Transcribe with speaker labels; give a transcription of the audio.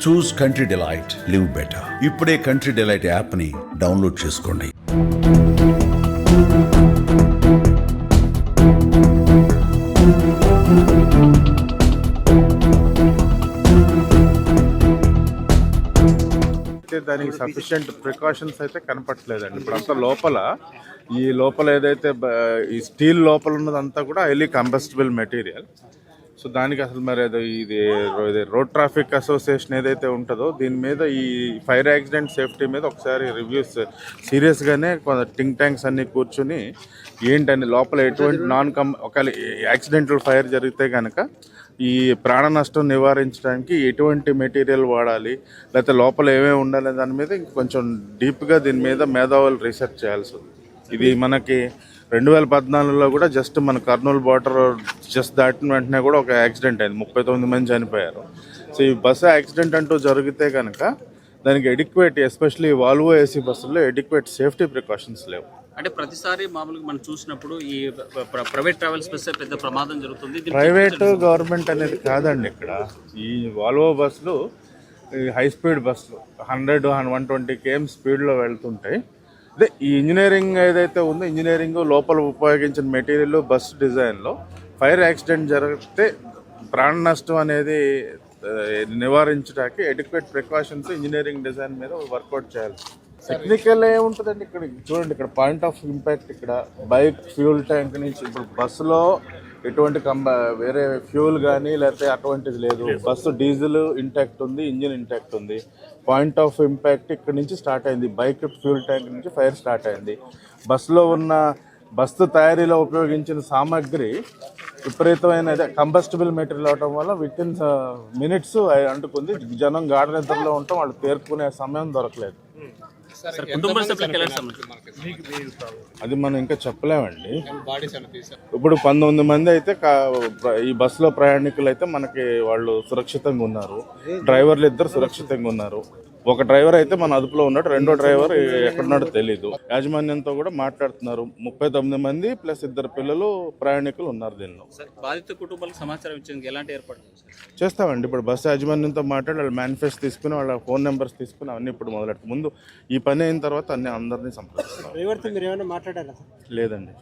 Speaker 1: చూస్ country delight, live better. ఇప్పుడే country delight యాప్ని download చేసుకోండి.
Speaker 2: దానికి సఫిషియంట్ ప్రికాషన్స్ అయితే కనపట్లేదండి. ఇప్పుడు అంతా లోపల ఏదైతే ఈ స్టీల్ లోపల ఉన్నదంతా కూడా హైలీ కంబస్టిబుల్ మెటీరియల్. సో దానికి అసలు మరి ఇది రోడ్ ట్రాఫిక్ అసోసియేషన్ ఏదైతే ఉంటుందో దీని మీద ఈ ఫైర్ యాక్సిడెంట్ సేఫ్టీ మీద ఒకసారి రివ్యూస్ సీరియస్గానే థింక్ ట్యాంక్స్ అన్నీ కూర్చుని ఏంటని లోపల ఎటువంటి ఒకవేళ యాక్సిడెంటల్ ఫైర్ జరిగితే కనుక ఈ ప్రాణ నష్టం నివారించడానికి ఎటువంటి మెటీరియల్ వాడాలి, లేకపోతే లోపల ఏమేమి ఉండాలి దాని మీద కొంచెం డీప్గా దీని మీద మేధావులు రీసెర్చ్ చేయాల్సి ఉంది. ఇది మనకి 2014లో కూడా జస్ట్ మన కర్నూలు బార్డర్ జస్ట్ దాటిన వెంటనే కూడా ఒక యాక్సిడెంట్ అయింది, 39 మంది చనిపోయారు. సో ఈ బస్సు యాక్సిడెంట్ అంటూ జరిగితే కనుక దానికి ఎడిక్వేట్, ఎస్పెషల్లీ వాల్వో ఏసీ బస్సుల్లో ఎడిక్వేట్ సేఫ్టీ ప్రికాషన్స్ లేవు.
Speaker 3: అంటే ప్రతిసారి మామూలుగా మనం చూసినప్పుడు ఈ ప్రైవేట్ ట్రావెల్స్ బస్సే పెద్ద ప్రమాదం జరుగుతుంది.
Speaker 2: ప్రైవేట్ గవర్నమెంట్ అనేది కాదండి. ఇక్కడ ఈ వాల్వో బస్సులు హై స్పీడ్ బస్సులు 100-120 km స్పీడ్లో వెళ్తుంటాయి. అదే ఈ ఇంజనీరింగ్ ఏదైతే ఉందో ఇంజనీరింగ్ లోపల ఉపయోగించిన మెటీరియల్ బస్సు డిజైన్లో ఫైర్ యాక్సిడెంట్ జరిగితే ప్రాణ నష్టం అనేది నివారించడానికి ఎడిక్వేట్ ప్రికాషన్స్ ఇంజనీరింగ్ డిజైన్ మీద వర్కౌట్ చేయాలి. టెక్నికల్ ఏముంటుందండి ఇక్కడ చూడండి, ఇక్కడ పాయింట్ ఆఫ్ ఇంపాక్ట్ ఇక్కడ బైక్ ఫ్యూల్ ట్యాంక్ నుంచి ఇప్పుడు బస్సులో ఎటువంటి వేరే ఫ్యూల్ కానీ లేకపోతే అటువంటిది లేదు. బస్సు డీజిల్ ఇంటాక్ట్ ఉంది, ఇంజిన్ ఇంటాక్ట్ ఉంది. పాయింట్ ఆఫ్ ఇంపాక్ట్ ఇక్కడ నుంచి స్టార్ట్ అయింది, బైక్ ఫ్యూల్ ట్యాంక్ నుంచి ఫైర్ స్టార్ట్ అయింది. బస్సు తయారీలో ఉపయోగించిన సామాగ్రి విపరీతమైన కంబస్టిబుల్ మెటీరియల్ అవడం వల్ల విత్ ఇన్ మినిట్స్ అంటుకుంది. జనం గాఢ నిద్రలో ఉంటాం, వాళ్ళు తేరుకునే సమయం దొరకలేదు. అది మనం ఇంకా చెప్పలేమండి. ఇప్పుడు 19 మంది అయితే ఈ బస్సులో ప్రయాణికులు అయితే మనకి వాళ్ళు సురక్షితంగా ఉన్నారు. డ్రైవర్లు 2 సురక్షితంగా ఉన్నారు. ఒక డ్రైవర్ అయితే మన అదుపులో ఉన్నాడు, రెండో డ్రైవర్ ఎక్కడున్నాడో తెలీదు. యాజమాన్యంతో కూడా మాట్లాడుతున్నారు. 39 మంది ప్లస్ 2 పిల్లలు ప్రయాణికులు ఉన్నారు దీనిలో.
Speaker 3: బాధిత కుటుంబాలకు సమాచారం ఇచ్చేందుకు ఎలాంటి ఏర్పాటు
Speaker 2: చేస్తామండి. ఇప్పుడు బస్సు యాజమాన్యంతో మాట్లాడి వాళ్ళ మేనిఫెస్టో తీసుకుని వాళ్ళ ఫోన్ నెంబర్స్ తీసుకుని అవన్నీ ఇప్పుడు మొదలెడతాం. ముందు ఈ పని అయిన తర్వాత అందరినీ సంప్రదిస్తాం.
Speaker 4: లేదండి.